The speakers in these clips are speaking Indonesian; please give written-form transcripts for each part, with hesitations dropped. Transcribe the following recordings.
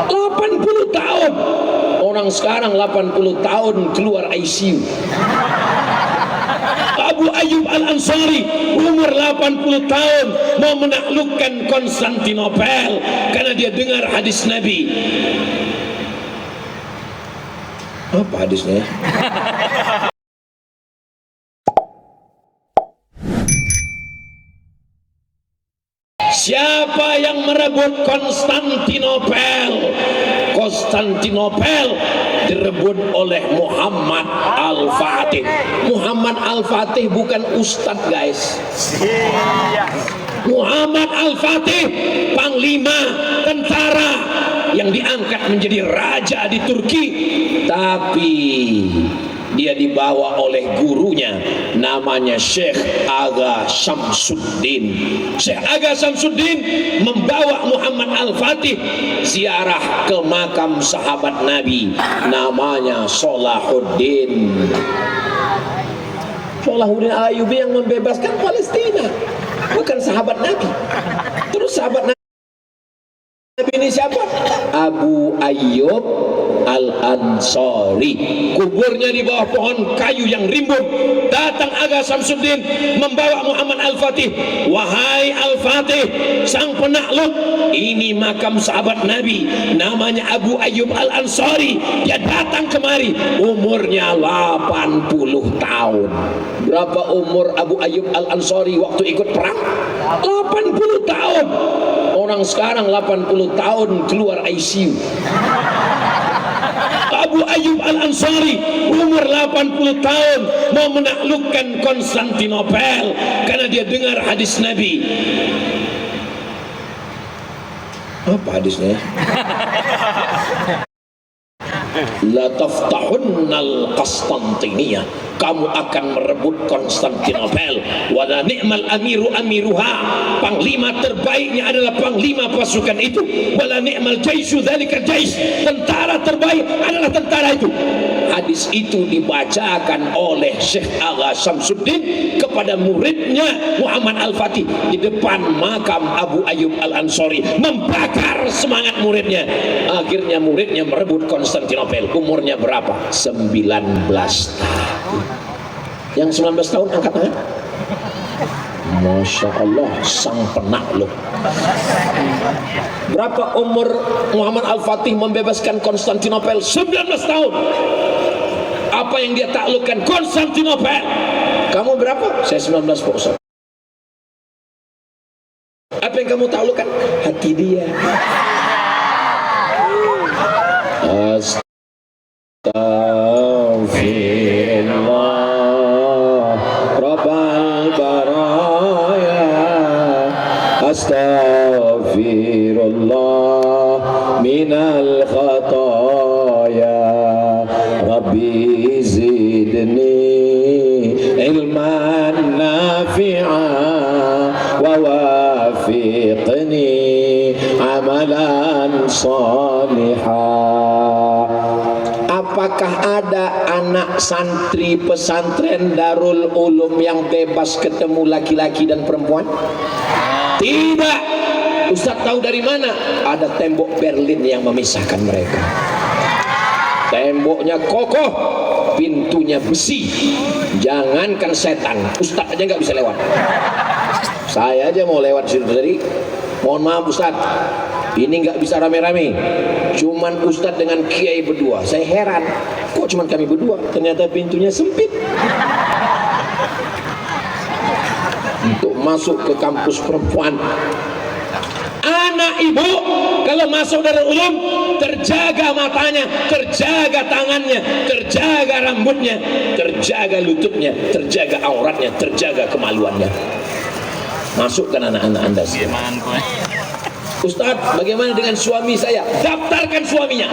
80 tahun. Orang sekarang 80 tahun keluar ICU. Abu Ayyub Al-Ansari umur 80 tahun mau menaklukkan Konstantinopel karena dia dengar hadis Nabi. Apa hadisnya? Siapa yang merebut Konstantinopel? Konstantinopel direbut oleh Muhammad Al-Fatih. Muhammad Al-Fatih bukan ustadz, guys. Muhammad Al-Fatih panglima tentara yang diangkat menjadi raja di Turki, tapi dia dibawa oleh gurunya namanya Syekh Aga Syamsuddin. Syekh Aga Syamsuddin membawa Muhammad Al-Fatih ziarah ke makam sahabat Nabi namanya Salahuddin. Salahuddin Al-Ayyubi yang membebaskan Palestina, bukan sahabat Nabi. Terus sahabat Nabi ini siapa? Abu Ayyub Al-Ansari. Kuburnya di bawah pohon kayu yang rimbun. Datang Aga Syamsuddin membawa Muhammad Al-Fatih. Wahai Al-Fatih, sang penakluk, ini makam sahabat Nabi namanya Abu Ayyub Al-Ansari. Dia datang kemari umurnya 80 tahun. Berapa umur Abu Ayyub Al-Ansari waktu ikut perang? 80 tahun. Orang sekarang 80 tahun keluar ICU. Abu Ayyub Al-Ansari umur 80 tahun mau menaklukkan Konstantinopel karena dia dengar hadis Nabi. Apa hadisnya? La taftahunnal Konstantiniyah, kamu akan merebut Konstantinopel. Wala ni'mal amiru amiruha, panglima terbaiknya adalah panglima pasukan itu. Wala ni'mal jaisu dzalikal jais, tentara terbaik adalah tentara itu. Hadis itu dibacakan oleh Syekh Aga Syamsuddin kepada muridnya Muhammad Al-Fatih di depan makam Abu Ayyub Al-Ansari, membakar semangat muridnya. Akhirnya muridnya merebut Konstantinopel. Umurnya berapa? 19 tahun. Yang 19 tahun angkat tangan. Masya Allah, sang penakluk. Berapa umur Muhammad Al-Fatih membebaskan Konstantinopel? 19 tahun. Apa yang dia taklukkan? Konstantinopel. Kamu berapa? Saya 19, Pak Ustaz. Apa yang kamu taklukkan? Hati dia. Astaghfirullah Rabbal baraya, astaghfirullah minal khataya, Rabbi zidni ilman nafi'a wa wafiqni amalan salihah. Apakah ada anak santri pesantren Darul Ulum yang bebas ketemu laki-laki dan perempuan? Tidak. Ustaz tahu dari mana? Ada tembok Berlin yang memisahkan mereka. Temboknya kokoh, pintunya besi. Jangankan setan, Ustaz aja nggak bisa lewat. Saya aja mau lewat situ tadi. Mohon maaf Ustaz, ini nggak bisa rame-rame. Cuman Ustadz dengan kiai berdua. Saya heran, kok cuman kami berdua? Ternyata pintunya sempit. Untuk masuk ke kampus perempuan, anak ibu kalau masuk dari ulum, terjaga matanya, terjaga tangannya, terjaga rambutnya, terjaga lututnya, terjaga auratnya, terjaga kemaluannya. Masukkan anak-anak Anda semua. Ustadz, bagaimana dengan suami saya? Daftarkan suaminya.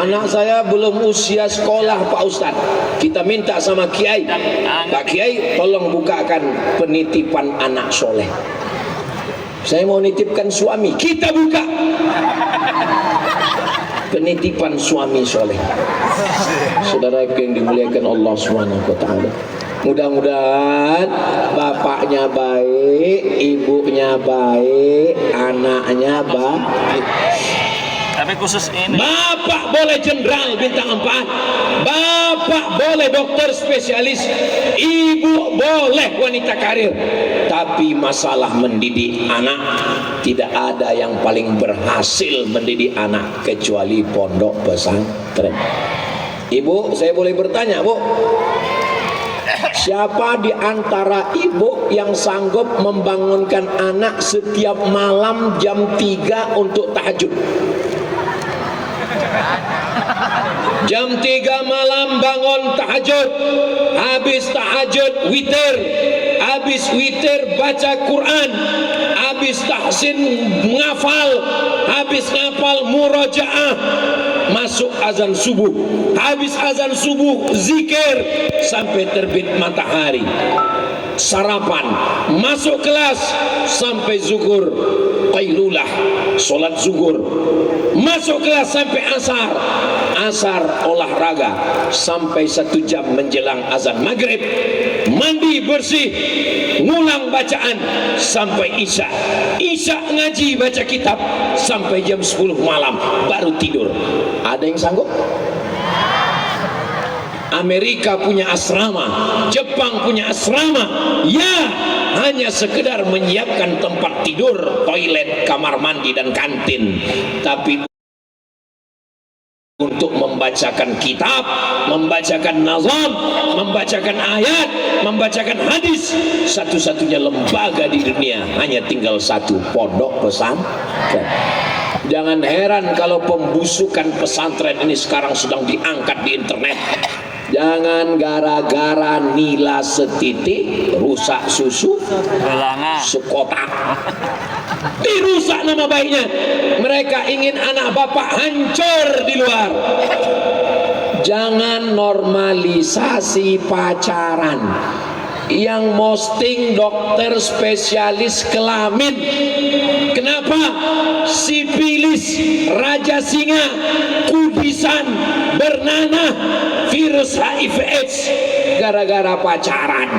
Anak saya belum usia sekolah, Pak Ustadz. Kita minta sama Kiai, Pak Kiai, tolong bukakan penitipan anak soleh. Saya mau nitipkan suami. Kita buka penitipan suami soleh. Saudara yang dimuliakan Allah Subhanahu wa ta'ala, Mudah-mudahan bapaknya baik, ibunya baik, anaknya baik. Tapi khusus ini, Bapak boleh jenderal bintang 4, bapak boleh dokter spesialis, ibu boleh wanita karir. Tapi masalah mendidik anak, tidak ada yang paling berhasil mendidik anak kecuali pondok pesantren. Ibu, saya boleh bertanya, Bu? Siapa di antara ibu yang sanggup membangunkan anak setiap malam jam 3 untuk tahajud? Jam 3 malam bangun tahajud, habis tahajud witir, habis witir baca Quran, habis tahsin menghafal, habis ngafal murojaah, masuk azan subuh, habis azan subuh zikir sampai terbit matahari, sarapan, masuk kelas sampai zuhur, qailulah, sholat zuhur, masuk kelas sampai asar, asar olahraga sampai 1 jam menjelang azan maghrib, mandi bersih, ngulang bacaan sampai isya, isya ngaji baca kitab sampai jam 10 malam baru tidur. Ada yang sanggup? Amerika punya asrama, Jepang punya asrama, ya hanya sekedar menyiapkan tempat tidur, toilet, kamar mandi dan kantin. Tapi untuk membacakan kitab, membacakan nazam, membacakan ayat, membacakan hadis, satu-satunya lembaga di dunia hanya tinggal 1, pondok pesantren. Jangan heran kalau pembusukan pesantren ini sekarang sedang diangkat di internet. Jangan gara-gara nila setitik rusak susu sekotak, dirusak nama baiknya. Mereka ingin anak bapak hancur di luar. Jangan normalisasi pacaran. Yang posting dokter spesialis kelamin. Kenapa? Sipilis, raja singa, kudisan, bernanah, virus HIV/AIDS gara-gara pacaran.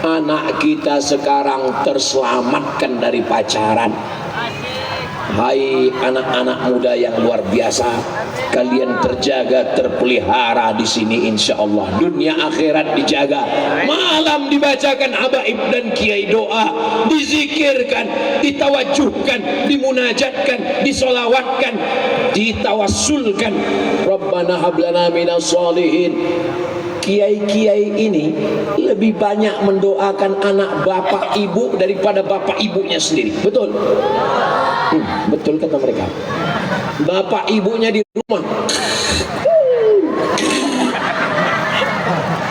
Anak kita sekarang terselamatkan dari pacaran. Hai anak-anak muda yang luar biasa, kalian terjaga, terpelihara di sini insya Allah. Dunia akhirat dijaga. Malam dibacakan habaib dan kiai doa, dizikirkan, ditawajuhkan, dimunajatkan, disolawatkan, ditawassulkan. Rabbana hablana minas sholihin. Kiai-kiai ini lebih banyak mendoakan anak bapak ibu daripada bapak ibunya sendiri. Betul? Betul kata mereka. Bapak ibunya di rumah,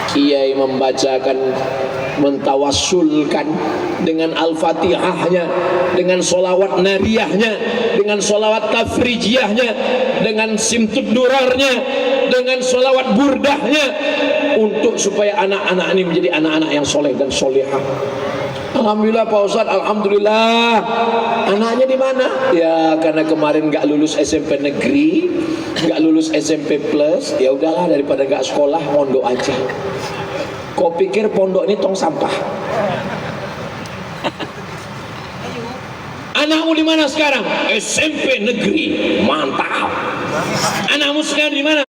kiai membacakan, mentawassulkan dengan al-fatihahnya, dengan solawat nariyahnya, dengan solawat tafrijiyahnya, dengan simtud durarnya, dengan solawat burdahnya, untuk supaya anak-anak ini menjadi anak-anak yang soleh dan solehah. Alhamdulillah Pak Ustadz, alhamdulillah. Anaknya di mana? Ya karena kemarin nggak lulus SMP negeri, nggak lulus SMP plus, ya udahlah daripada nggak sekolah, pondok aja. Kau pikir pondok ini tong sampah? Anakmu di mana sekarang? SMP negeri, mantap. Anakmu sekarang di mana?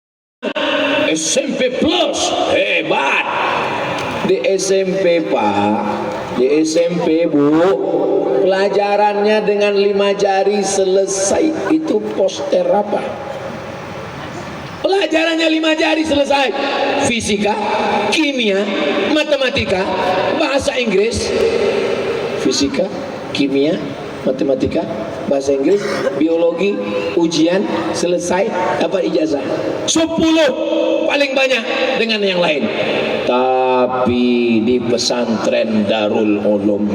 SMP plus, hebat. Di SMP Pak, di SMP Bu, pelajarannya dengan 5 jari selesai. Itu poster apa? Pelajarannya 5 jari selesai. Fisika, kimia, matematika, bahasa Inggris. Fisika, kimia, matematika, bahasa Inggris, biologi, ujian selesai, dapat ijazah. 10 paling banyak dengan yang lain. Tapi di pesantren Darul Ulum,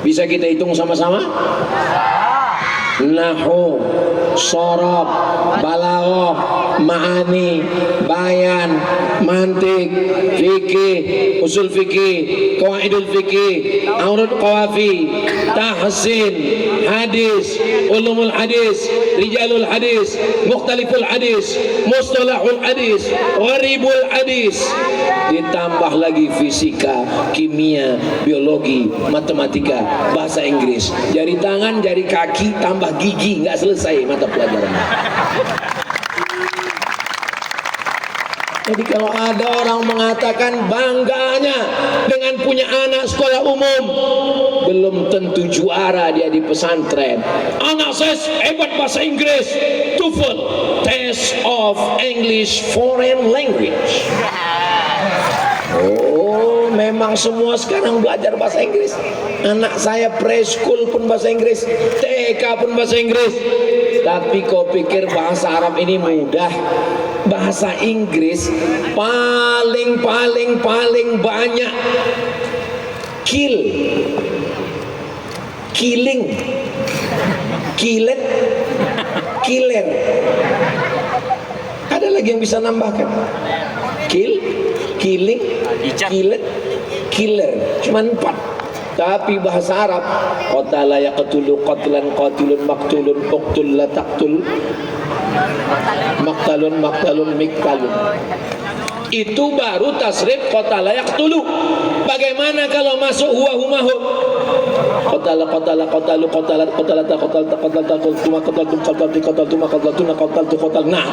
bisa kita hitung sama-sama? Nahu, sorob, balaghah, ma'ani, bayan, mantik, fikih, usul fikih, qawaidul fikih, aurud qawafi, tahsin, hadis, ulumul hadis, rijalul hadis, mukhtaliful hadis, mustalahul hadis, gharibul hadis, ditambah lagi fisika, kimia, biologi, matematika, bahasa Inggris, jari tangan, jari kaki, tambah gigi, nggak selesai mata pelajaran. Jadi kalau ada orang mengatakan bangganya dengan punya anak sekolah umum, belum tentu juara dia di pesantren. Anak saya hebat bahasa Inggris, TOEFL, Test of English Foreign Language. Oh, memang semua sekarang belajar bahasa Inggris. Anak saya preschool pun bahasa Inggris, TK pun bahasa Inggris. Tapi kau pikir bahasa Arab ini mudah? Bahasa Inggris paling banyak killing, killer. Ada lagi yang bisa nambahkan? Killing, killer. Cuman 4. Tapi bahasa Arab, qatala yaqtulu qatlan qatilun maqtulun uqtul la taqtul maktalun miktalun. Itu baru tasrif qatala yaqtulu. Bagaimana kalau masuk huwa humahu? Qatala nah,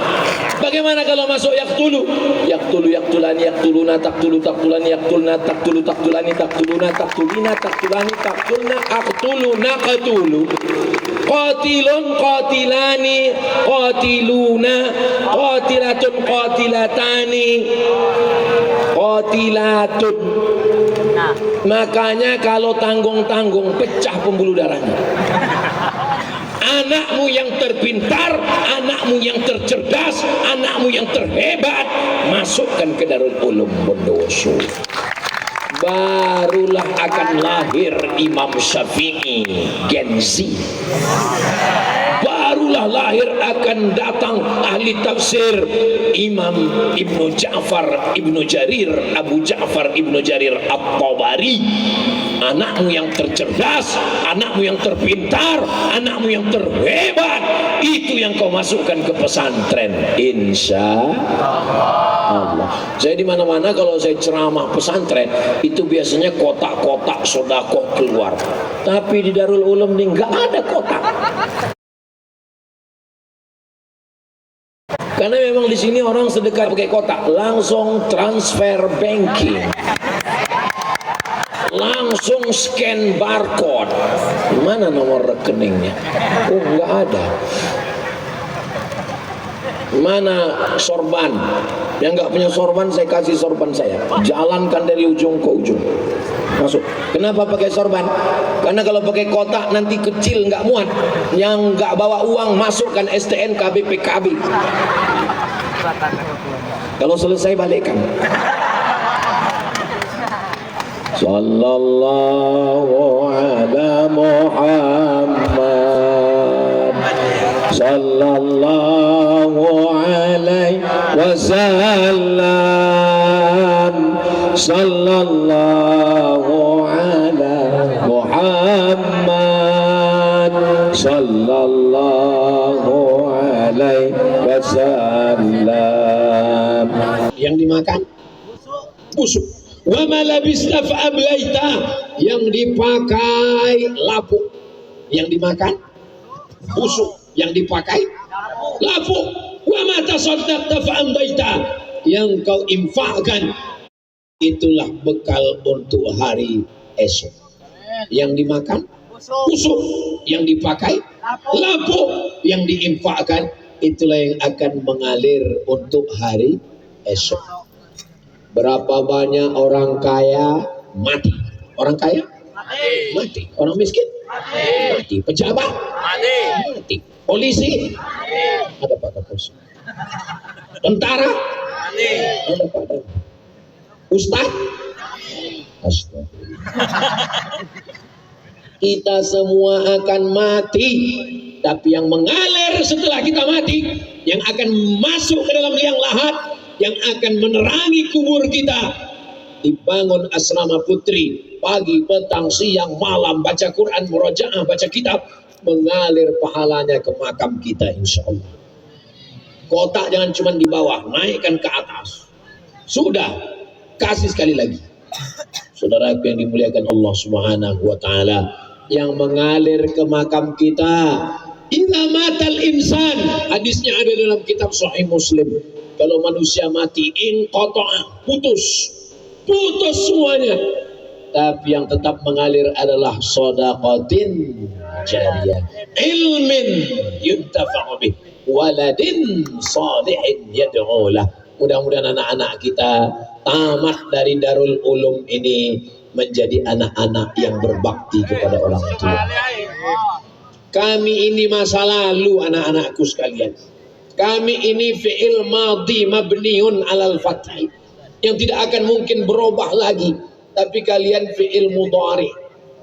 bagaimana kalau masuk yaqtulu? Yaqtulani yaqtuluna taqtulani yaqtulna taqtulani taqtuluna taqtulina taqtulani taqtulna aqtuluna qatulu. Qatilun qatilani qatiluna qatilatun qatilatani qatilatun. Makanya kalau tanggung-tanggung pecah pembuluh darahnya. Anakmu yang terpintar, anakmu yang tercerdas, anakmu yang terhebat, masukkan ke Darul Ulum Bondowoso. Barulah akan lahir Imam Syafi'i Gen Z. Barulah lahir akan datang ahli tafsir Imam Ibnu Ja'far Ibnu Jarir, Abu Ja'far Ibnu Jarir At-Tabari. Anakmu yang tercerdas, anakmu yang terpintar, anakmu yang terhebat, itu yang kau masukkan ke pesantren, insya Allah. Saya di mana-mana kalau saya ceramah pesantren itu biasanya kotak-kotak sedekah keluar. Tapi di Darul Ulum ini nggak ada kotak. Karena memang di sini orang sedekah pakai kotak, langsung transfer banking, langsung scan barcode. Mana nomor rekeningnya? Oh, nggak ada. Mana sorban? Yang nggak punya sorban saya kasih sorban saya. Jalankan dari ujung ke ujung. Masuk. Kenapa pakai sorban? Karena kalau pakai kotak nanti kecil nggak muat. Yang nggak bawa uang masukkan STNK BPKB. Kalau selesai balikkan. Sallallahu ala Muhammad sallallahu alaihi wasallam sallallahu ala Muhammad sallallahu alaihi wasallam. Yang dimakan busuk. Wa ma labista fa ablaita, yang dipakai lapuk, yang dimakan busuk, yang dipakai lapuk. Wa ma tasaddaqta fa amdaita, yang kau infakkan itulah bekal untuk hari esok. Yang dimakan busuk, yang dipakai lapuk, yang diinfakkan itulah yang akan mengalir untuk hari esok. Berapa banyak orang kaya mati? Orang kaya mati. Orang miskin mati. Pejabat mati. Polisi ada pada polisi. Tentara ada pada. Ustaz astagfirullah. Kita semua akan mati. tapi yang mengalir setelah kita mati, yang akan masuk ke dalam liang lahat, yang akan menerangi kubur kita. Dibangun asrama putri, pagi, petang, siang, malam, baca Quran, murojaah, baca kitab, mengalir pahalanya ke makam kita insya Allah. Kotak jangan cuma di bawah, naikkan ke atas. Sudah, kasih sekali lagi. Saudaraku yang dimuliakan Allah Subhanahu wa taala, yang mengalir ke makam kita, idza matal insan, hadisnya ada dalam kitab Sahih Muslim. Kalau manusia mati, inqata'a, putus semuanya. Tapi yang tetap mengalir adalah shadaqatin jariyah, ilmin yuntafa'u bih, waladin salihin yad'u lah. Mudah-mudahan anak-anak kita tamat dari Darul Ulum ini menjadi anak-anak yang berbakti kepada orang tua. Kami ini masa lalu anak-anakku sekalian. Kami ini fi'il madhi mabniun alal fathi, yang tidak akan mungkin berubah lagi. Tapi kalian fi'il mudhari,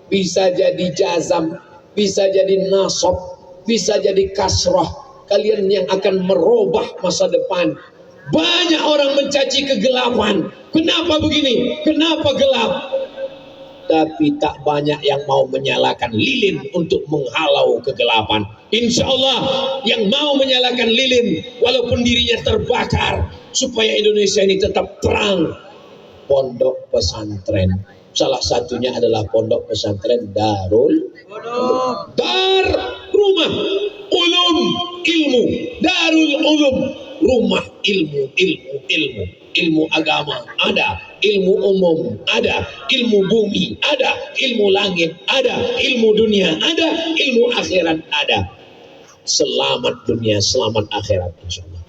bisa jadi jazam, bisa jadi nasab, bisa jadi kasrah. Kalian yang akan merubah masa depan. Banyak orang mencaci kegelapan. Kenapa begini? Kenapa gelap? Tapi tak banyak yang mau menyalakan lilin untuk menghalau kegelapan. Insya Allah yang mau menyalakan lilin walaupun dirinya terbakar, supaya Indonesia ini tetap terang. Pondok pesantren, salah satunya adalah pondok pesantren Darul Dar, rumah ulum ilmu, Darul Ulum, rumah ilmu agama ada, ilmu umum ada, ilmu bumi ada, ilmu langit ada, ilmu dunia ada, ilmu akhirat ada. Selamat dunia, selamat akhirat insyaallah.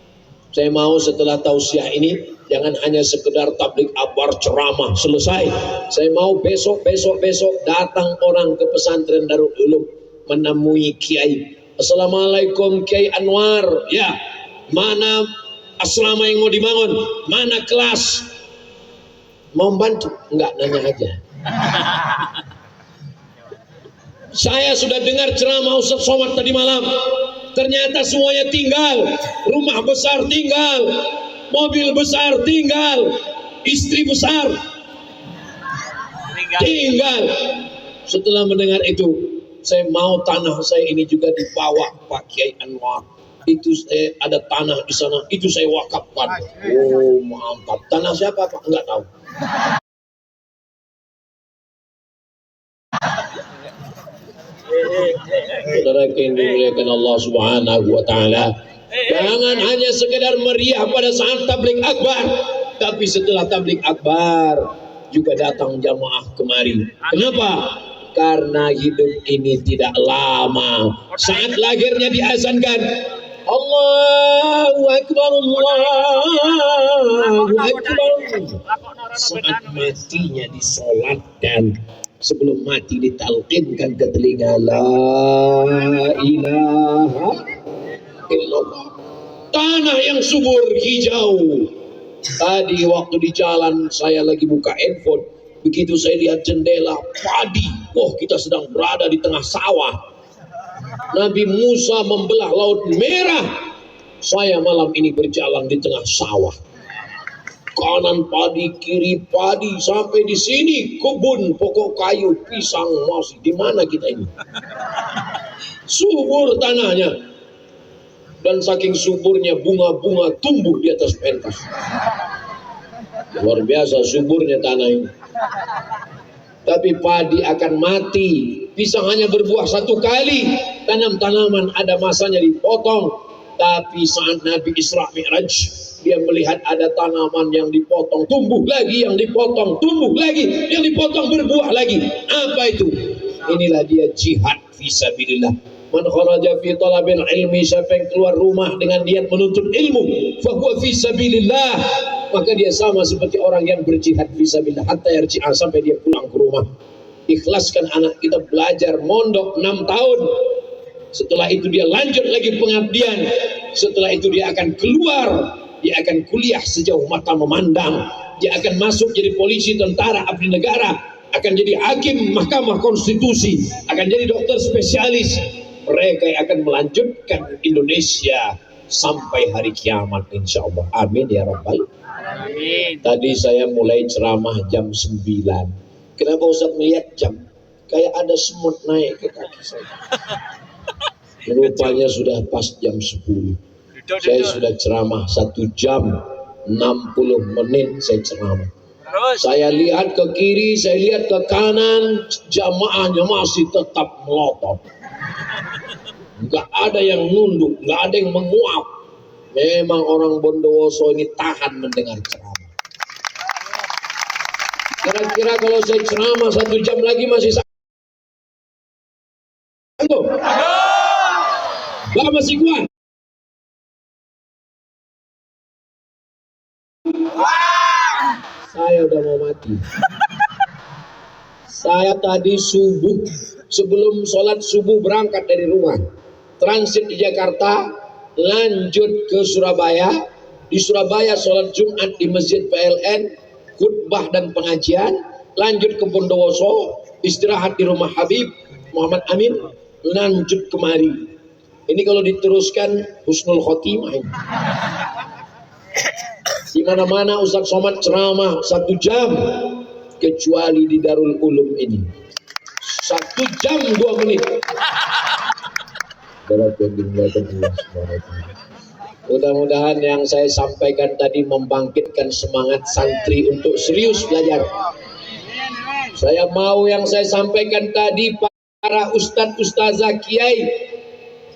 Saya mau setelah tausiah ini jangan hanya sekedar tablik akbar ceramah selesai. Saya mau besok datang orang ke pesantren Darul Ulum menemui Kiai. Assalamualaikum Kiai Anwar. Ya, mana asrama yang mau dibangun? Mana kelas? Mau bantu? Enggak, nanya aja. Saya sudah dengar ceramah Ustaz Somad tadi malam. Ternyata semuanya tinggal, rumah besar tinggal, mobil besar tinggal, istri besar tinggal. Setelah mendengar itu, saya mau tanah saya ini juga dibawa Pak Kiai Anwar. Itu ada tanah di sana, itu saya wakafkan. Oh mantap. Tanah siapa Pak? Enggak tahu. Saudara yang dimuliakan Allah Subhanahu wa taala, jangan hanya sekedar meriah pada saat tabligh akbar, tapi setelah tabligh akbar juga datang jamaah kemari. Kenapa? Karena hidup ini tidak lama. Saat lahirnya diazankan, Allahu Akbar, Allahu Akbar. Saat matinya disolatkan, sebelum mati ditalqinkan ke telinga, la ilaha illallah. Tanah yang subur hijau. Tadi waktu di jalan saya lagi buka handphone, begitu saya lihat jendela padi, wah kita sedang berada di tengah sawah. Nabi Musa membelah laut merah, saya malam ini berjalan di tengah sawah. Kanan padi, kiri padi, sampai di sini kebun, pokok kayu, pisang masih. Di mana kita ini? Subur tanahnya, dan saking suburnya bunga-bunga tumbuh di atas pentas. Luar biasa suburnya tanah ini. Tapi padi akan mati, pisang hanya berbuah satu kali. Tanam-tanaman ada masanya dipotong. Tapi saat Nabi Isra Mi'raj, dia melihat ada tanaman yang dipotong tumbuh lagi, yang dipotong tumbuh lagi, yang dipotong berbuah lagi. Apa itu? Inilah dia jihad fisabilillah. Man kharaja fi talabil ilmi, siapa yang keluar rumah dengan niat menuntut ilmu, fa huwa fisabilillah, maka dia sama seperti orang yang berjihad fisabilillah hatta yarji'a, sampai dia pulang ke rumah. Ikhlaskan anak kita belajar mondok 6 tahun. Setelah itu dia lanjut lagi pengabdian. Setelah itu dia akan keluar, dia akan kuliah sejauh mata memandang. Dia akan masuk jadi polisi, tentara, abdi negara, akan jadi hakim mahkamah konstitusi, akan jadi dokter spesialis. mereka yang akan melanjutkan Indonesia sampai hari kiamat insyaallah. Amin ya rabbal. Amin. Tadi saya mulai ceramah jam 9. Kenapa Ustaz melihat jam? Kayak ada semut naik ke kaki saya. Rupanya sudah pas jam 10. Saya sudah ceramah 1 jam 60 menit saya ceramah. Terus. Saya lihat ke kiri, saya lihat ke kanan, jamaahnya masih tetap melotot. Nggak ada yang nunduk, nggak ada yang menguap. Memang orang Bondowoso ini tahan mendengar ceramah. Kira-kira kalau saya ceramah 1 jam lagi masih sanggup? Bapak masih kuat? Saya udah mau mati. Saya tadi subuh, sebelum sholat subuh berangkat dari rumah, transit di Jakarta, lanjut ke Surabaya. Di Surabaya sholat Jumat di Masjid PLN, khutbah dan pengajian, lanjut ke Bondowoso, istirahat di rumah Habib Muhammad Amin, lanjut kemari. Ini kalau diteruskan husnul khotimah ini. Di mana-mana Ustaz Somad ceramah 1 jam, kecuali di Darul Ulum ini 1 jam 2 menit. Mudah-mudahan yang saya sampaikan tadi membangkitkan semangat santri untuk serius belajar. Saya mau yang saya sampaikan tadi, para ustadz, ustazah, kiai,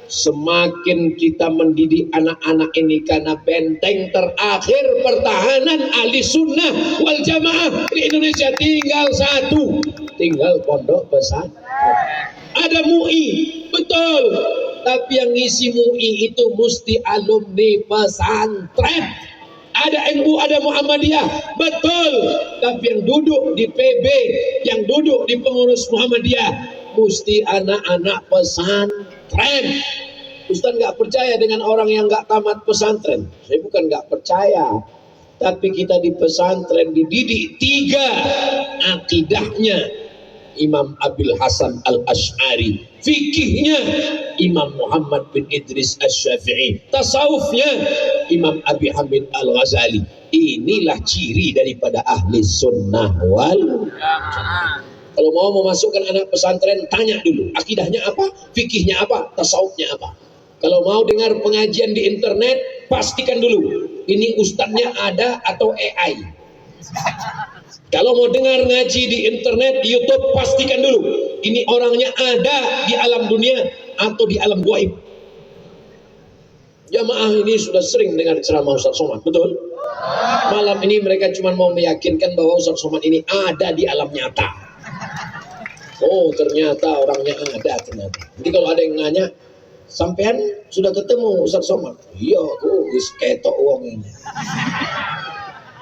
semakin kita mendidik anak-anak ini karena benteng terakhir pertahanan ahli sunnah wal jamaah di Indonesia tinggal 1, tinggal pondok pesantren. Ada MUI, betul, tapi yang ngisi MUI itu mesti alumni pesantren. Ada NU, ada Muhammadiyah, betul, tapi yang duduk di PB, yang duduk di pengurus Muhammadiyah mesti anak-anak pesantren. Ustaz nggak percaya dengan orang yang nggak tamat pesantren. Saya bukan nggak percaya, tapi kita di pesantren dididik 3 akidahnya Imam Abil Hasan Al-Ash'ari, fikihnya Imam Muhammad bin Idris Asy-Syafi'i, tasawufnya Imam Abi Hamid Al-Ghazali. Inilah ciri daripada ahli sunnah wal jamaah. Kalau mau memasukkan anak pesantren, tanya dulu akidahnya apa, fikihnya apa, tasawufnya apa. Kalau mau dengar pengajian di internet, pastikan dulu ini ustadznya ada atau AI. Kalau mau dengar ngaji di internet, di YouTube, pastikan dulu ini orangnya ada di alam dunia atau di alam gaib. Jamaah ini sudah sering dengar ceramah Ustaz Somad, betul? Malam ini mereka cuma mau meyakinkan bahwa Ustaz Somad ini ada di alam nyata. Oh, ternyata orangnya ada ternyata. Jadi kalau ada yang nanya, sampean sudah ketemu Ustaz Somad? Iya, aku wis ketok uang ini.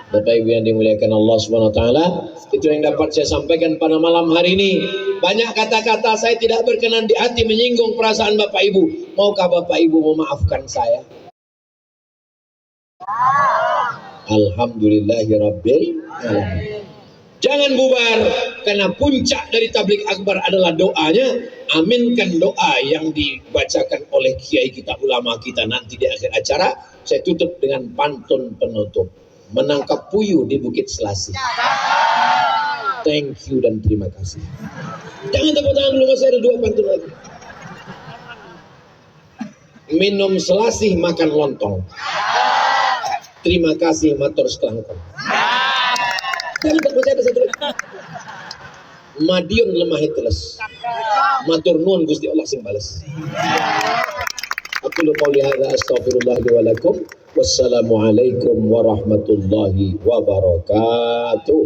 Bapak Ibu yang dimuliakan Allah Subhanahu wa taala, itu yang dapat saya sampaikan pada malam hari ini. Banyak kata-kata saya tidak berkenan di hati, menyinggung perasaan Bapak Ibu. Maukah Bapak Ibu memaafkan saya? Alhamdulillahirabbil alamin. Jangan bubar, karena puncak dari tabligh akbar adalah doanya. Aminkan doa yang dibacakan oleh kiai kita, ulama kita nanti di akhir acara. Saya tutup dengan pantun penutup. Menangkap puyuh di Bukit Selasih. Thank you dan terima kasih. Jangan tepuk tangan dulu, masih ada 2 pantun lagi. Minum selasih, makan lontong. Terima kasih matur sekelangkong. Jangan tepuk, masih ada 1 lagi. Madiun lemah teles. Matur nuwun Gusti Allah sing bales. Aku lupa lihat, astaghfirullah wa lakum. Wassalamualaikum warahmatullahi wabarakatuh.